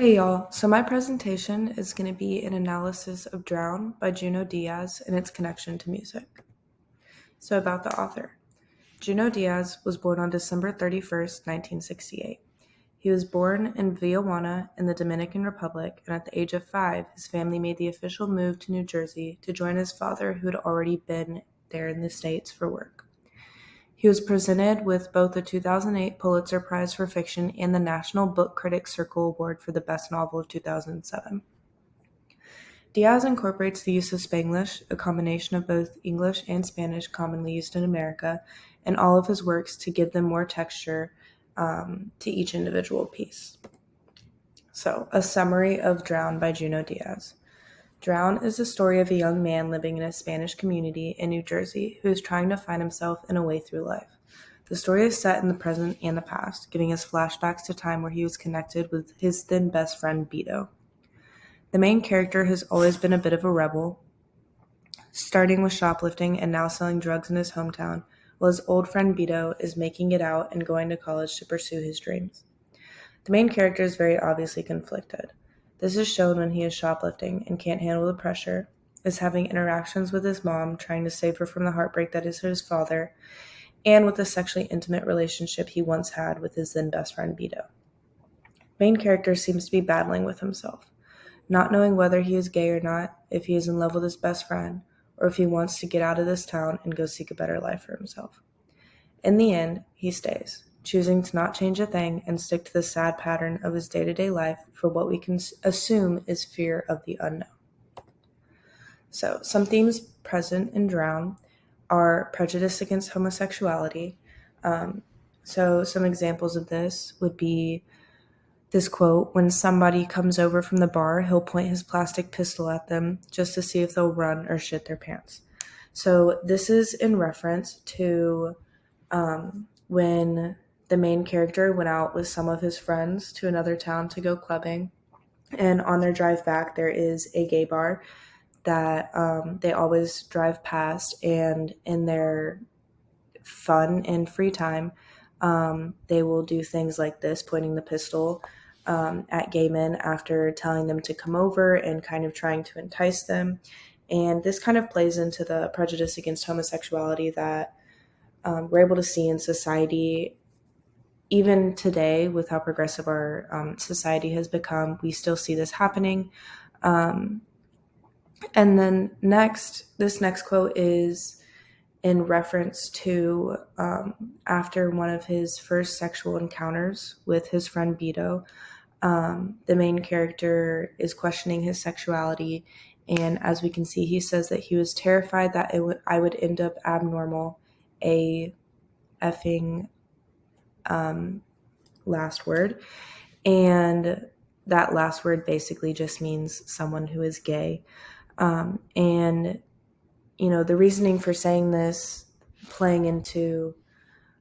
Hey y'all, so my presentation is going to be an analysis of Drown by Junot Diaz and its connection to music. So about the author. Junot Diaz was born on December 31st, 1968. He was born in Villajuana in the Dominican Republic, and at the age of 5, his family made the official move to New Jersey to join his father who had already been there in the States for work. He was presented with both the 2008 Pulitzer Prize for Fiction and the National Book Critics Circle Award for the Best Novel of 2007. Diaz incorporates the use of Spanglish, a combination of both English and Spanish commonly used in America, in all of his works to give them more texture to each individual piece. So, a summary of Drown by Junot Diaz. Drown is the story of a young man living in a Spanish community in New Jersey who is trying to find himself and a way through life. The story is set in the present and the past, giving us flashbacks to a time where he was connected with his then best friend Beto. The main character has always been a bit of a rebel, starting with shoplifting and now selling drugs in his hometown, while his old friend Beto is making it out and going to college to pursue his dreams. The main character is very obviously conflicted. This is shown when he is shoplifting and can't handle the pressure, is having interactions with his mom, trying to save her from the heartbreak that is his father, and with the sexually intimate relationship he once had with his then best friend Beto. Main character seems to be battling with himself, not knowing whether he is gay or not, if he is in love with his best friend, or if he wants to get out of this town and go seek a better life for himself. In the end, he stays, choosing to not change a thing and stick to the sad pattern of his day-to-day life for what we can assume is fear of the unknown. So, some themes present in Drown are prejudice against homosexuality. Some examples of this would be this quote: when somebody comes over from the bar, he'll point his plastic pistol at them just to see if they'll run or shit their pants. So this is in reference to when the main character went out with some of his friends to another town to go clubbing. And on their drive back, there is a gay bar that they always drive past. And in their fun and free time, they will do things like this, pointing the pistol at gay men after telling them to come over and kind of trying to entice them. And this kind of plays into the prejudice against homosexuality that we're able to see in society. Even today, with how progressive our society has become, we still see this happening. And then this next quote is in reference to after one of his first sexual encounters with his friend Beto. The main character is questioning his sexuality, and as we can see, he says that he was terrified that I would end up abnormal, a effing last word, and that last word basically just means someone who is gay. And the reasoning for saying this, playing into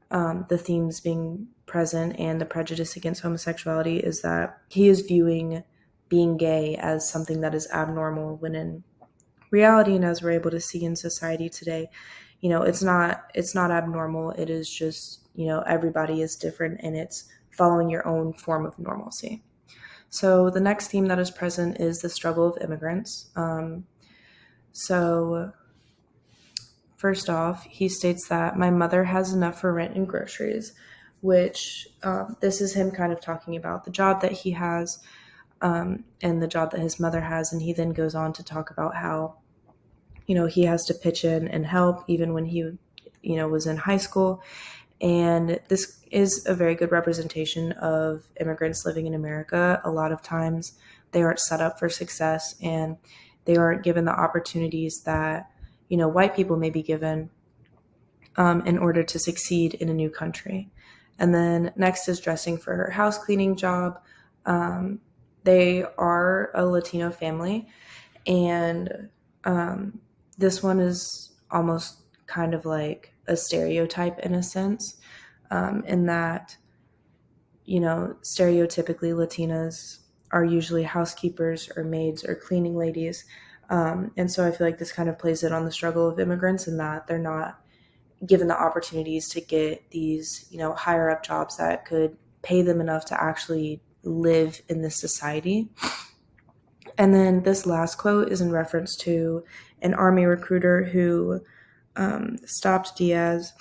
the themes being present and the prejudice against homosexuality, is that he is viewing being gay as something that is abnormal, when in reality, and as we're able to see in society today, it's not abnormal. It is just, everybody is different, and it's following your own form of normalcy. So the next theme that is present is the struggle of immigrants. So first off, he states that my mother has enough for rent and groceries, which this is him kind of talking about the job that he has and the job that his mother has. And he then goes on to talk about how, he has to pitch in and help even when he, was in high school. And this is a very good representation of immigrants living in America. A lot of times they aren't set up for success, and they aren't given the opportunities that, white people may be given in order to succeed in a new country. And then next is dressing for her house cleaning job. They are a Latino family, and this one is almost kind of like a stereotype in a sense, in that, stereotypically Latinas are usually housekeepers or maids or cleaning ladies. And so I feel like this kind of plays it on the struggle of immigrants, in that they're not given the opportunities to get these, higher up jobs that could pay them enough to actually live in this society. And then this last quote is in reference to an army recruiter who stopped Diaz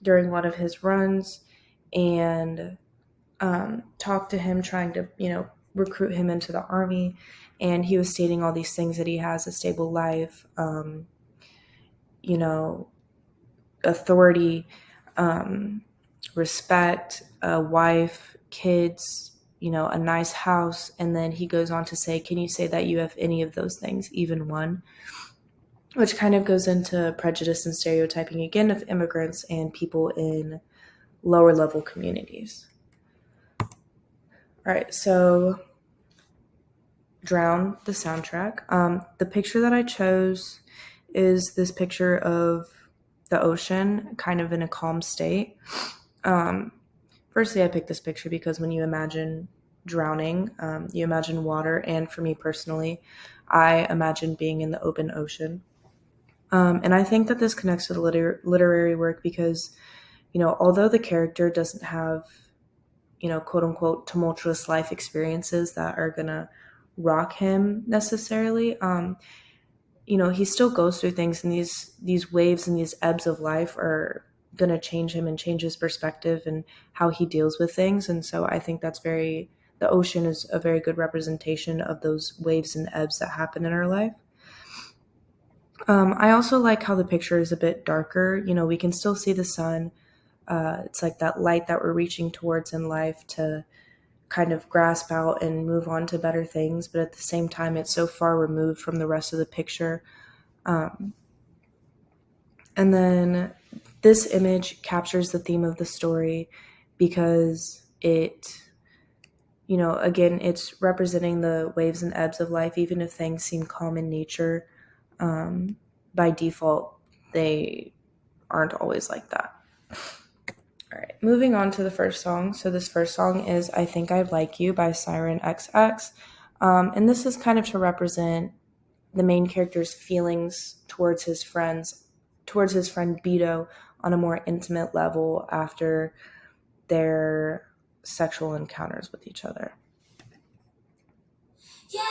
during one of his runs and talked to him, trying to, recruit him into the army. And he was stating all these things, that he has a stable life, authority, respect, a wife, kids, a nice house. And then he goes on to say, can you say that you have any of those things, even one? Which kind of goes into prejudice and stereotyping again of immigrants and people in lower level communities. All right, so Drown, the soundtrack. The picture that I chose is this picture of the ocean, kind of in a calm state. Firstly, I picked this picture because when you imagine drowning, you imagine water. And for me personally, I imagine being in the open ocean. And I think that this connects to the literary work because, although the character doesn't have, quote unquote, tumultuous life experiences that are going to rock him necessarily, he still goes through things, and these waves and these ebbs of life are going to change him and change his perspective and how he deals with things. And so I think the ocean is a very good representation of those waves and ebbs that happen in our life. I also like how the picture is a bit darker. We can still see the sun. It's like that light that we're reaching towards in life to kind of grasp out and move on to better things. But at the same time, it's so far removed from the rest of the picture. And then this image captures the theme of the story because again, it's representing the waves and ebbs of life. Even if things seem calm in nature, by default, they aren't always like that. All right, moving on to the first song. So this first song is I Think I Like You by Siren XX. And this is kind of to represent the main character's feelings towards his friend Beto on a more intimate level after their sexual encounters with each other. Yeah,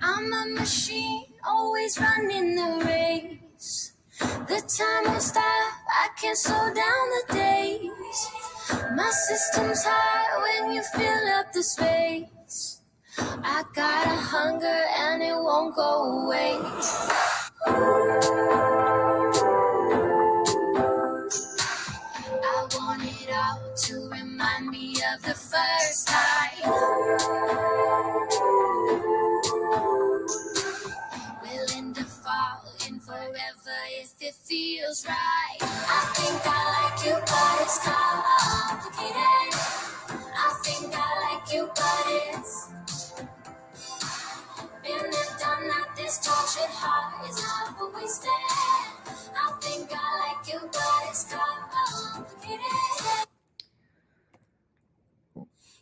I'm a machine, always running the race. The time will stop, I can't slow down the days. My system's high when you fill up the space. I got a hunger and it won't go away. I want it all to remind me of the first time. Willing to fall in forever if it feels right. I think I like you, but it's complicated. I think I like you, but it's been there, done that. This tortured heart is not for wasted. I think I like you, but it's complicated.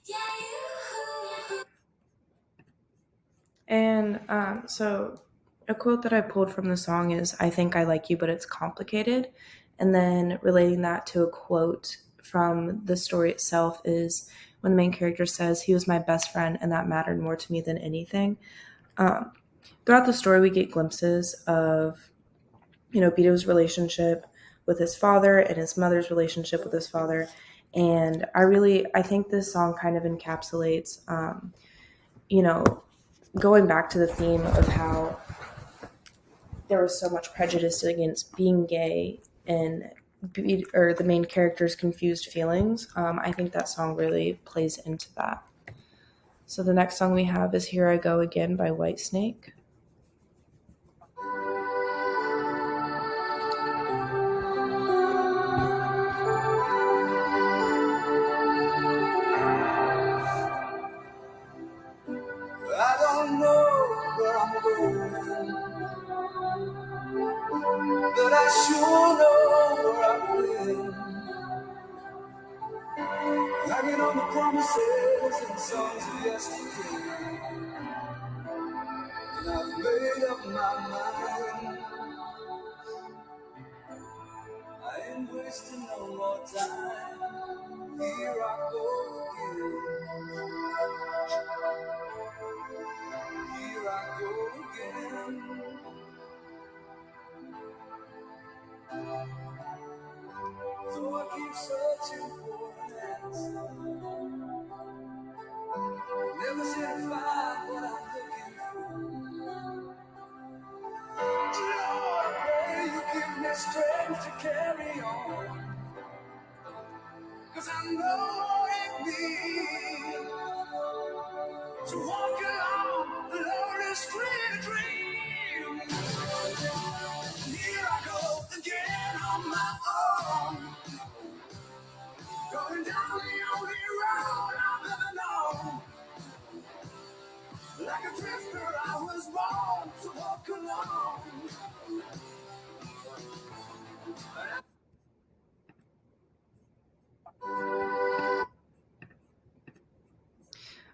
Yeah, you. And so a quote that I pulled from the song is, I think I like you, but it's complicated. And then relating that to a quote from the story itself is when the main character says, he was my best friend and that mattered more to me than anything. Throughout the story, we get glimpses of, Beto's relationship with his father and his mother's relationship with his father. And I think this song kind of encapsulates, going back to the theme of how there was so much prejudice against being gay and the main character's confused feelings. I think that song really plays into that. So the next song we have is Here I Go Again by Whitesnake. I don't know where I'm going, but I sure know where I've been. Hanging on the promises and songs of yesterday, and I've made up my mind. ain't wasting no more time. Here I go again. Here I go again. So I keep searching for an answer. Never seem to find what I'm looking for. Lord, I pray you give me strength to carry on. 'Cause I know it means to walk along the lonely street of dreams. Here I go again on my own, going down the only road I've ever known. Like a drifter, I was born to walk alone.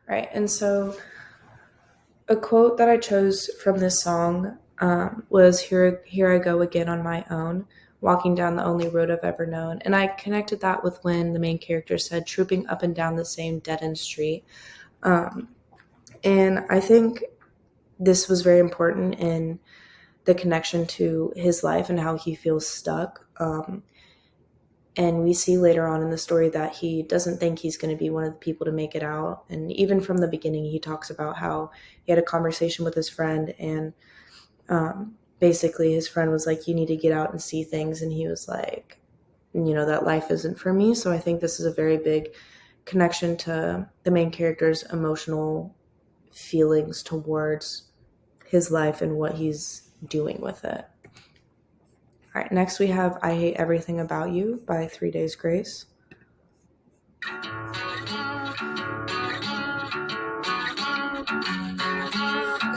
Right, and so a quote that I chose from this song was here I go again on my own, walking down the only road I've ever known. And I connected that with when the main character said, trooping up and down the same dead-end street. And I think this was very important in the connection to his life and how he feels stuck. And we see later on in the story that he doesn't think he's going to be one of the people to make it out. And even from the beginning, he talks about how he had a conversation with his friend, and basically his friend was like, you need to get out and see things. And he was like, that life isn't for me. So I think this is a very big connection to the main character's emotional feelings towards his life and what he's doing with it. All right, next we have I Hate Everything About You by 3 Days Grace.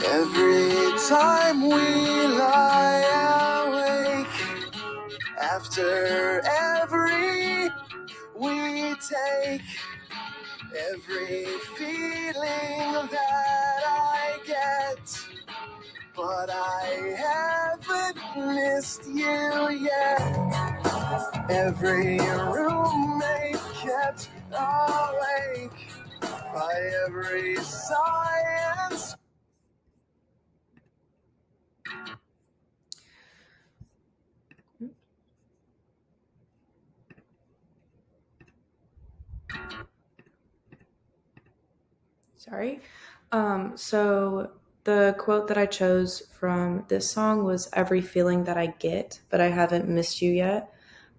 Every time we lie awake, after every we take, every feeling that I get, but I haven't missed you yet. Every roommate kept awake by every science. Sorry. So the quote that I chose from this song was every feeling that I get, but I haven't missed you yet.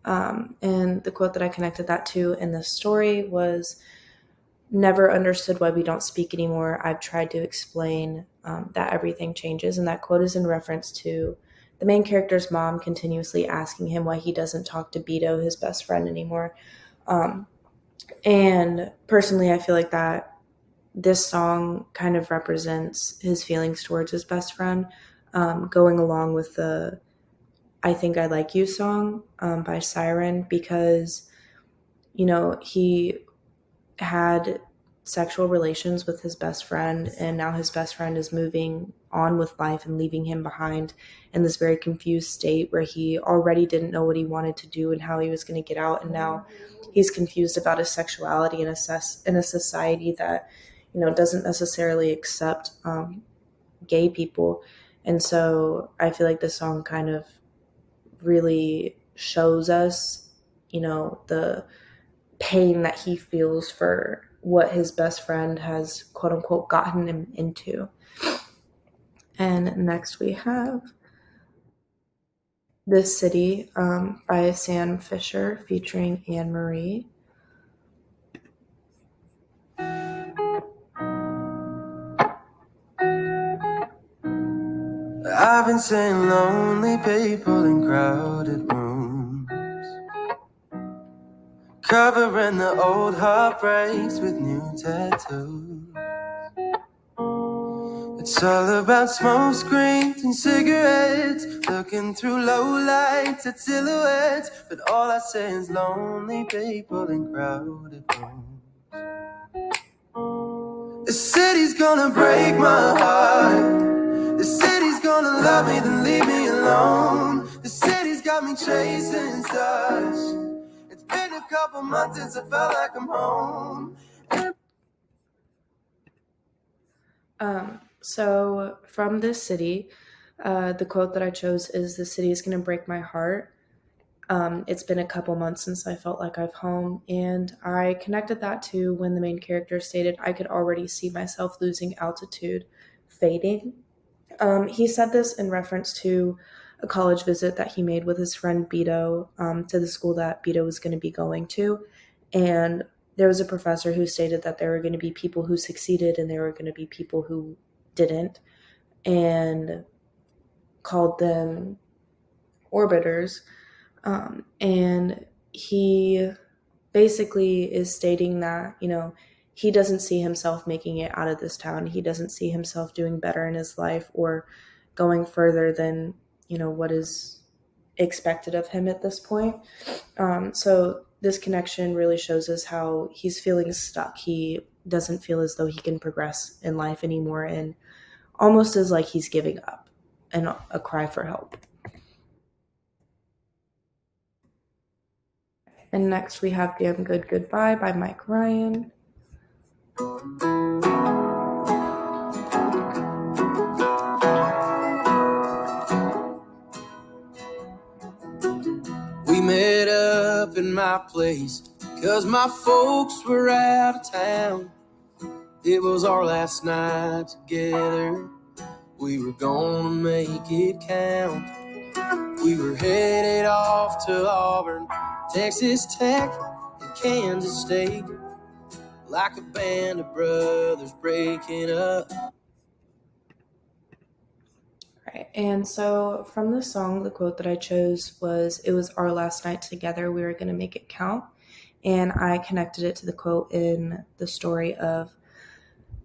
And the quote that I connected that to in the story was never understood why we don't speak anymore. I've tried to explain that everything changes. And that quote is in reference to the main character's mom continuously asking him why he doesn't talk to Beto, his best friend, anymore. And personally, I feel like that this song kind of represents his feelings towards his best friend, going along with the I Think I Like You song by Siren, because, he had sexual relations with his best friend, and now his best friend is moving on with life and leaving him behind in this very confused state where he already didn't know what he wanted to do and how he was going to get out, and now he's confused about his sexuality in a society that doesn't necessarily accept gay people. And so I feel like this song kind of really shows us the pain that he feels for what his best friend has quote unquote gotten him into. And next we have This City by Sam Fisher featuring Anne Marie. I've been seeing lonely people in crowded rooms, covering the old heartbreaks with new tattoos. It's all about smoke screens and cigarettes, looking through low lights at silhouettes, but all I see is lonely people in crowded rooms. The city's gonna break my heart. The city's gonna love me, then leave me alone. The city's got got me chasing stars. It's been a couple months since I felt like I'm home. So from this city, the quote that I chose is, "The city is going to break my heart." It's been a couple months since I felt like I've home, and I connected that to when the main character stated, "I could already see myself losing altitude, fading." He said this in reference to a college visit that he made with his friend Beto, to the school that Beto was going to be going to. And there was a professor who stated that there were going to be people who succeeded and there were going to be people who didn't, and called them orbiters. And he basically is stating that, he doesn't see himself making it out of this town. He doesn't see himself doing better in his life or going further than, what is expected of him at this point. So this connection really shows us how he's feeling stuck. He doesn't feel as though he can progress in life anymore, and almost as like he's giving up, and a cry for help. And next we have Damn Good Goodbye by Mike Ryan. We met up in my place, 'cause my folks were out of town. It was our last night together. We were gonna make it count. We were headed off to Auburn, Texas Tech, and Kansas State, like a band of brothers breaking up. Right, and so from the song, the quote that I chose was, "It was our last night together, we were going to make it count." And I connected it to the quote in the story of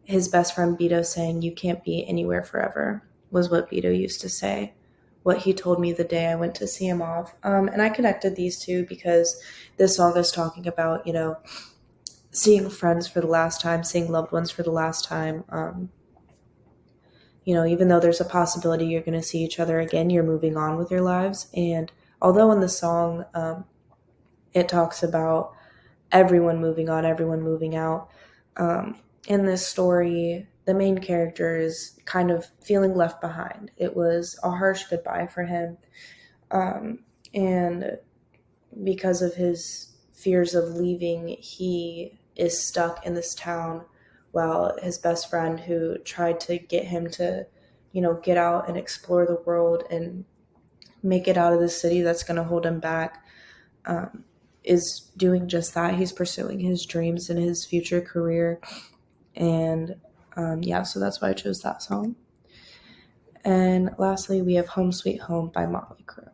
his best friend Beto saying, "You can't be anywhere forever," was what Beto used to say, what he told me the day I went to see him off. And I connected these two because this song is talking about, seeing friends for the last time, seeing loved ones for the last time. Even though there's a possibility you're going to see each other again, you're moving on with your lives. And although in the song, it talks about everyone moving on, everyone moving out, in this story, the main character is kind of feeling left behind. It was a harsh goodbye for him. And because of his fears of leaving, he is stuck in this town, while his best friend, who tried to get him to, get out and explore the world and make it out of the city that's going to hold him back, is doing just that. He's pursuing his dreams and his future career. And so that's why I chose that song. And lastly, we have Home Sweet Home by Motley Crue.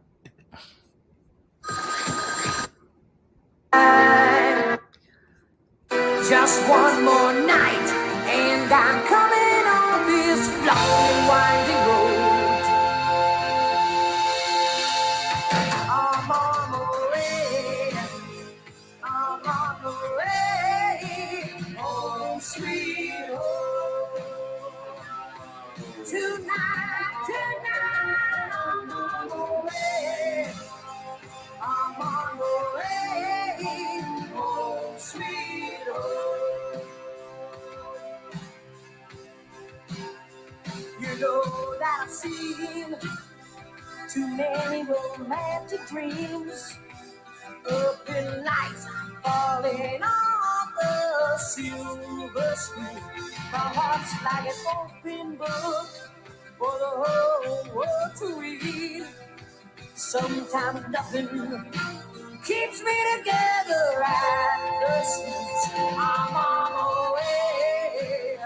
Just one more night, and I'm coming on this long and winding road. I'm on the way, I'm on the way, home sweet home. Tonight, I'm on the way, I'm on the way, home sweet home. You know that I've seen too many romantic dreams, open lights falling off the silver screen. My heart's like an open book for the whole world to read. Sometimes nothing keeps me together at the seams. I'm on my way,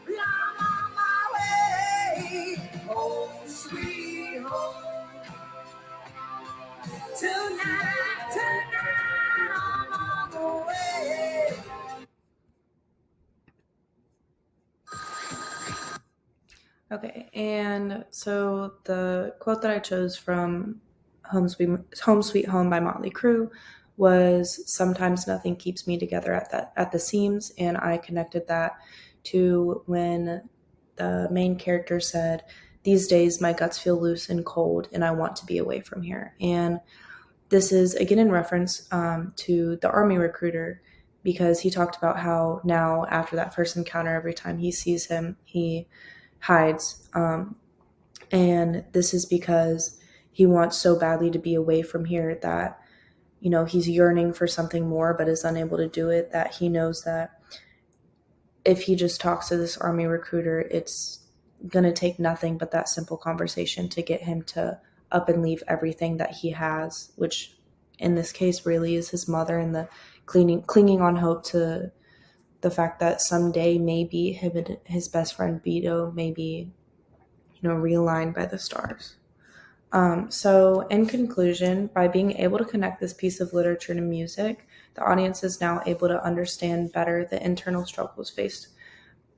I'm on my way, home sweet home. Tonight, I'm on the way. Okay, and so the quote that I chose from Home Sweet Home by Motley Crue was, "Sometimes nothing keeps me together at the seams," and I connected that to when the main character said these days my guts feel loose and cold and I want to be away from here. And this is again in reference to the army recruiter, because he talked about how now after that first encounter, every time he sees him, he hides. And this is because he wants so badly to be away from here that, he's yearning for something more but is unable to do it, that he knows that if he just talks to this army recruiter, it's going to take nothing but that simple conversation to get him to up and leave everything that he has, which in this case really is his mother, and the clinging on hope to the fact that someday maybe him and his best friend Beto may be, realigned by the stars. So, in conclusion, by being able to connect this piece of literature to music, the audience is now able to understand better the internal struggles faced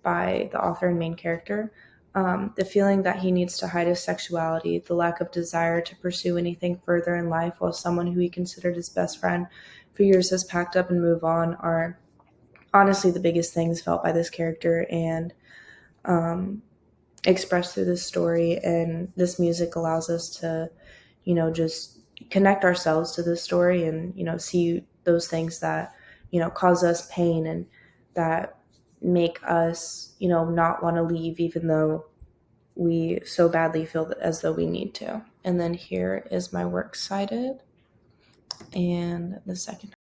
by the author and main character. The feeling that he needs to hide his sexuality, the lack of desire to pursue anything further in life while someone who he considered his best friend for years has packed up and moved on, are honestly the biggest things felt by this character and expressed through this story. And this music allows us to, just connect ourselves to this story and, see those things that, cause us pain and that make us, not want to leave, even though we so badly feel as though we need to. And then here is my works cited and the second